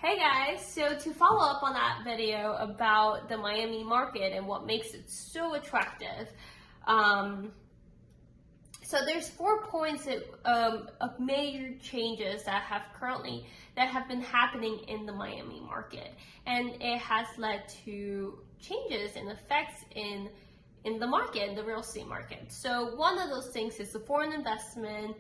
Hey guys, so to follow up on that video about the Miami market and what makes it so attractive, so there's 4 points of major changes that have been happening in the Miami market, and it has led to changes and effects in the market, in the real estate market. So one of those things is the foreign investment,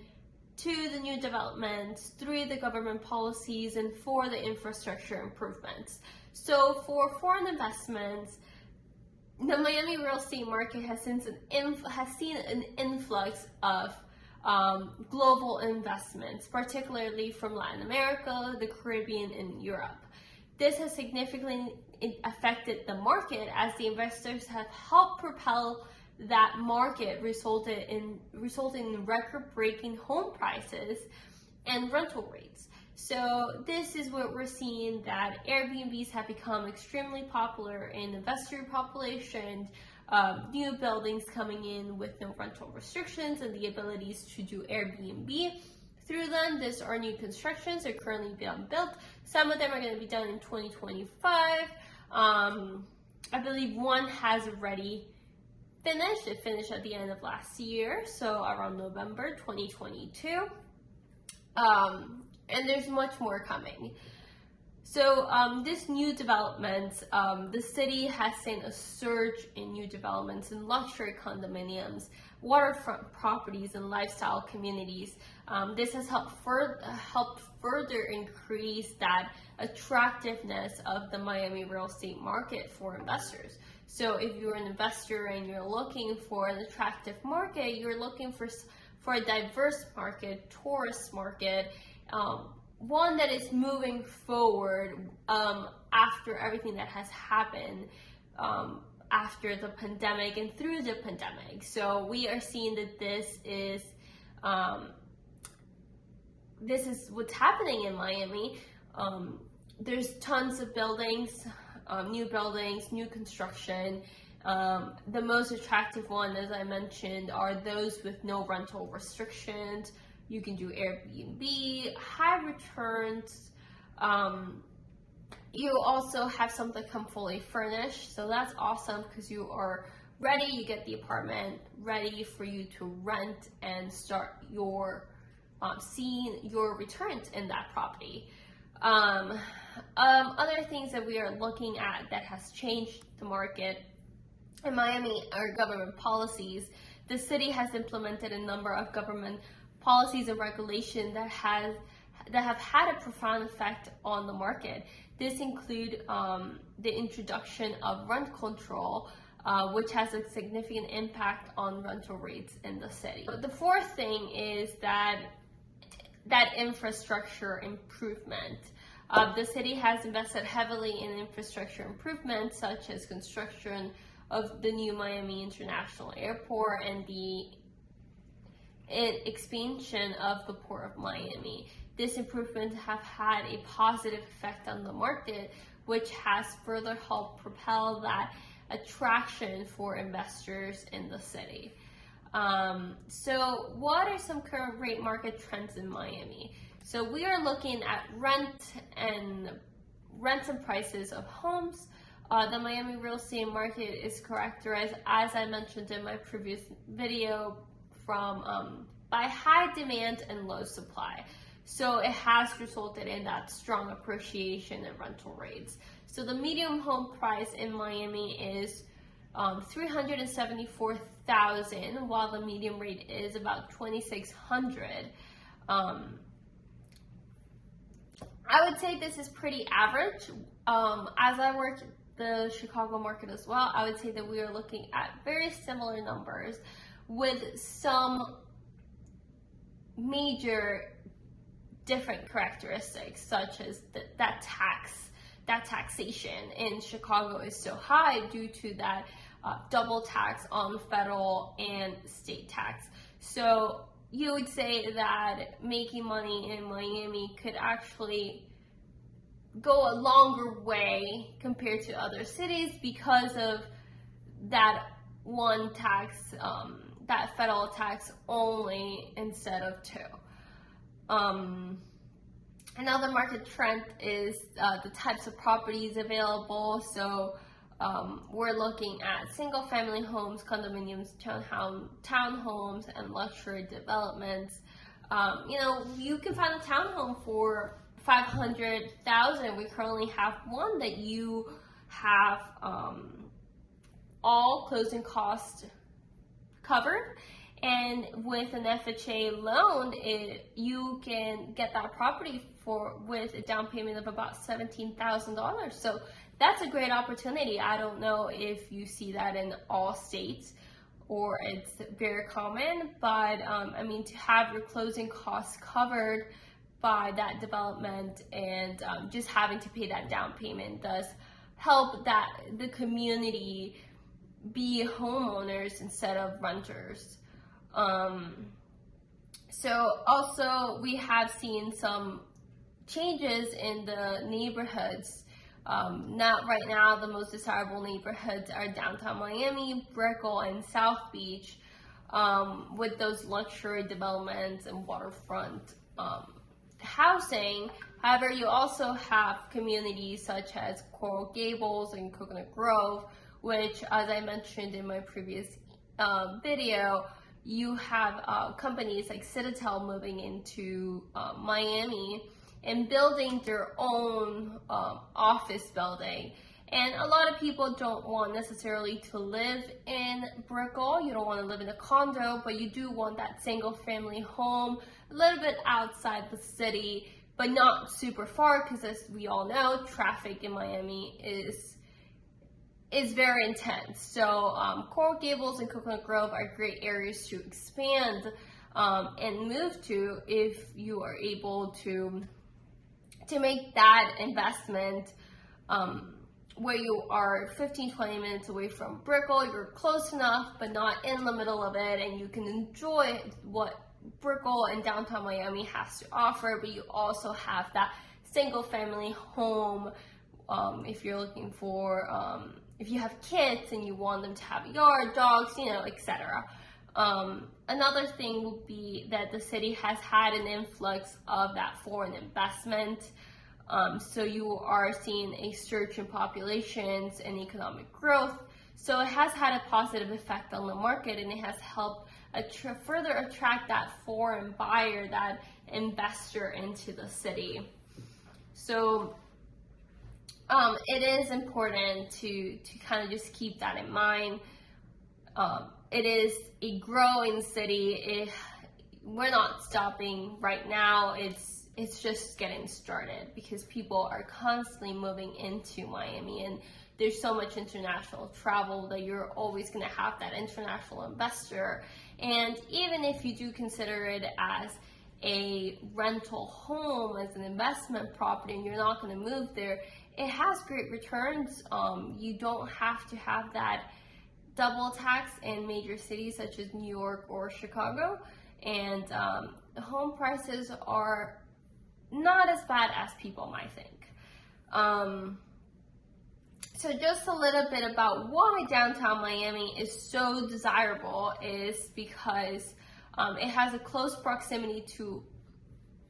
2, the new developments, 3, the government policies, and 4, the infrastructure improvements. So for foreign investments, the Miami real estate market has seen an influx of global investments, particularly from Latin America, the Caribbean, and Europe. This has significantly affected the market as the investors have helped propel that market, resulting in record-breaking home prices and rental rates. So this is what we're seeing, that Airbnbs have become extremely popular in investor populations, new buildings coming in with no rental restrictions and the abilities to do Airbnb through them. These are new constructions, they're currently being built. Some of them are going to be done in 2025. I believe one has already finished. It finished at the end of last year, so around November 2022. And there's much more coming. So this new development, the city has seen a surge in new developments in luxury condominiums, waterfront properties, and lifestyle communities. This has helped further increase that attractiveness of the Miami real estate market for investors. So if you're an investor and you're looking for an attractive market, you're looking for a diverse market, tourist market, one that is moving forward after everything that has happened after the pandemic and through the pandemic. So we are seeing that this is what's happening in Miami. There's tons of buildings, new construction. The most attractive one, as I mentioned, are those with no rental restrictions. You can do Airbnb, high returns. You also have some that come fully furnished, so that's awesome because you are ready. You get the apartment ready for you to rent and start your seeing your returns in that property. Other things that we are looking at that has changed the market in Miami are government policies. The city has implemented a number of government policies and regulations that have had a profound effect on the market. This include the introduction of rent control, which has a significant impact on rental rates in the city. The fourth thing is that infrastructure improvement. The city has invested heavily in infrastructure improvements, such as construction of the new Miami International Airport and the expansion of the Port of Miami. This improvement have had a positive effect on the market, which has further helped propel that attraction for investors in the city. So what are some current rate market trends in Miami? So we are looking at rents and prices of homes. The Miami real estate market is characterized, as I mentioned in my previous video, by high demand and low supply. So it has resulted in that strong appreciation in rental rates. So the median home price in Miami is $374,000, while the median rate is about $2,600. I would say this is pretty average. As I work the Chicago market as well, I would say that we are looking at very similar numbers with some major different characteristics, such as that taxation in Chicago is so high due to that double tax on federal and state tax. So you would say that making money in Miami could actually go a longer way compared to other cities because of that one tax, that federal tax only instead of 2. Another market trend is the types of properties available. So we're looking at single family homes, condominiums, townhomes, and luxury developments. You can find a townhome for $500,000. We currently have one that you have all closing costs covered, and with an FHA loan, you can get that property with a down payment of about $17,000. So that's a great opportunity. I don't know if you see that in all states or it's very common, but to have your closing costs covered by that development and just having to pay that down payment does help the community be homeowners instead of renters. So also we have seen some changes in the neighborhoods. Right now, the most desirable neighborhoods are downtown Miami, Brickell, and South Beach, with those luxury developments and waterfront housing. However, you also have communities such as Coral Gables and Coconut Grove, which, as I mentioned in my previous video, you have companies like Citadel moving into Miami and building their own office building. And a lot of people don't want necessarily to live in Brickell. You don't want to live in a condo, but you do want that single family home a little bit outside the city, but not super far, because as we all know, traffic in Miami is very intense. So Coral Gables and Coconut Grove are great areas to expand and move to if you are able to make that investment where you are 15-20 minutes away from Brickell. You're close enough but not in the middle of it, and you can enjoy what Brickell and downtown Miami has to offer, but you also have that single family home if you're looking for if you have kids and you want them to have a yard, dogs, etc. Another thing would be that the city has had an influx of that foreign investment. So you are seeing a surge in populations and economic growth. So it has had a positive effect on the market, and it has helped further attract that foreign buyer, that investor into the city. So it is important to kind of just keep that in mind. It is a growing city. We're not stopping right now. It's just getting started because people are constantly moving into Miami, and there's so much international travel that you're always going to have that international investor. And even if you do consider it as a rental home, as an investment property, and you're not going to move there, it has great returns. You don't have to have that double tax in major cities such as New York or Chicago, and home prices are not as bad as people might think. So just a little bit about why downtown Miami is so desirable is because it has a close proximity to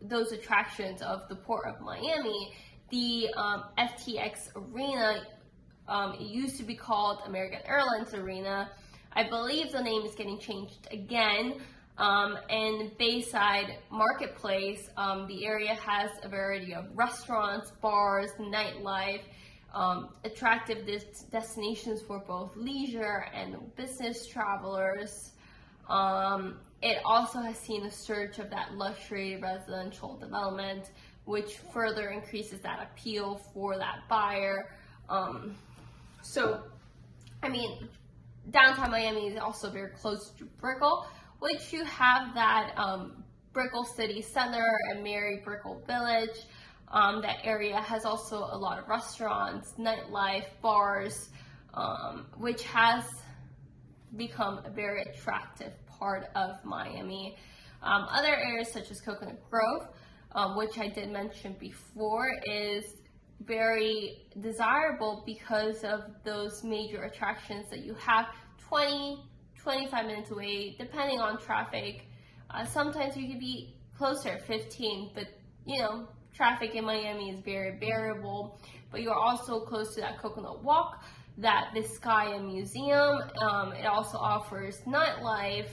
those attractions of the Port of Miami. The FTX Arena, it used to be called American Airlines Arena. I believe the name is getting changed again. And Bayside Marketplace, the area has a variety of restaurants, bars, nightlife, attractive destinations for both leisure and business travelers. It also has seen a surge of that luxury residential development, which further increases that appeal for that buyer. Downtown Miami is also very close to Brickell, which you have that Brickell City Center and Mary Brickell Village. That area has also a lot of restaurants, nightlife, bars, which has become a very attractive part of Miami. Other areas such as Coconut Grove, which I did mention before, is very desirable because of those major attractions that you have 20-25 minutes away, depending on traffic. Sometimes you could be closer, 15, but traffic in Miami is very variable, but you're also close to that Coconut Walk, that Vizcaya Museum. It also offers nightlife,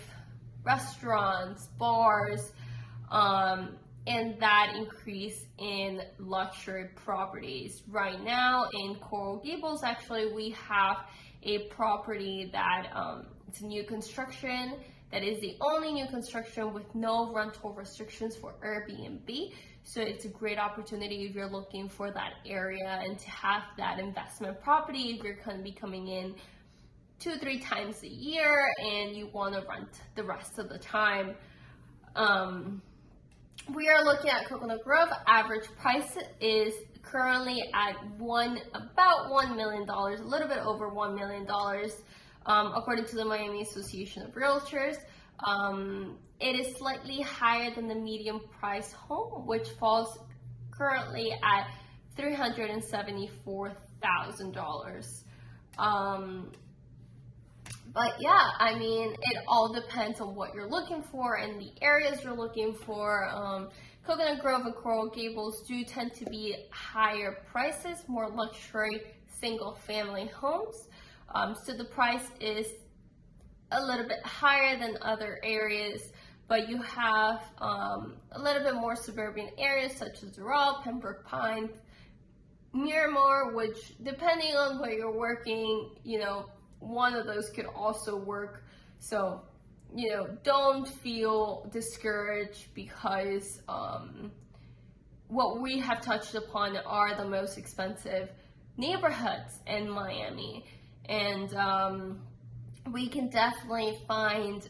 restaurants, bars, and that increase in luxury properties. Right now in Coral Gables, actually, we have a property that it's a new construction, that is the only new construction with no rental restrictions for Airbnb. So it's a great opportunity if you're looking for that area and to have that investment property, if you're going to be coming in 2-3 times a year and you want to rent the rest of the time. We are looking at Coconut Grove. Average price is currently at about $1 million, a little bit over $1 million, according to the Miami Association of Realtors. It is slightly higher than the median price home, which falls currently at $374,000. But yeah, I mean, it all depends on what you're looking for and the areas you're looking for. Coconut Grove and Coral Gables do tend to be higher prices, more luxury single family homes. So the price is a little bit higher than other areas, but you have a little bit more suburban areas such as Doral, Pembroke Pines, Miramar, which depending on where you're working, you know, one of those could also work. So, you know, don't feel discouraged because what we have touched upon are the most expensive neighborhoods in Miami. And we can definitely find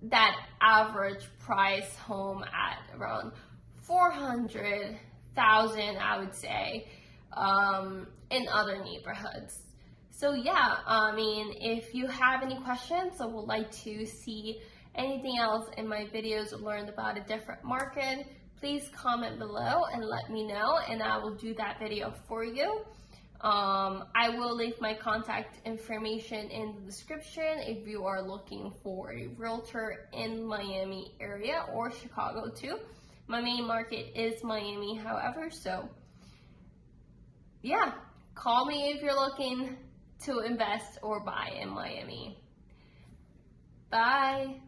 that average price home at around $400,000, I would say, in other neighborhoods. So yeah, I mean, if you have any questions or would like to see anything else in my videos or learn about a different market, please comment below and let me know, and I will do that video for you. I will leave my contact information in the description if you are looking for a realtor in Miami area or Chicago too. My main market is Miami, however, so yeah, call me if you're looking to invest or buy in Miami. Bye.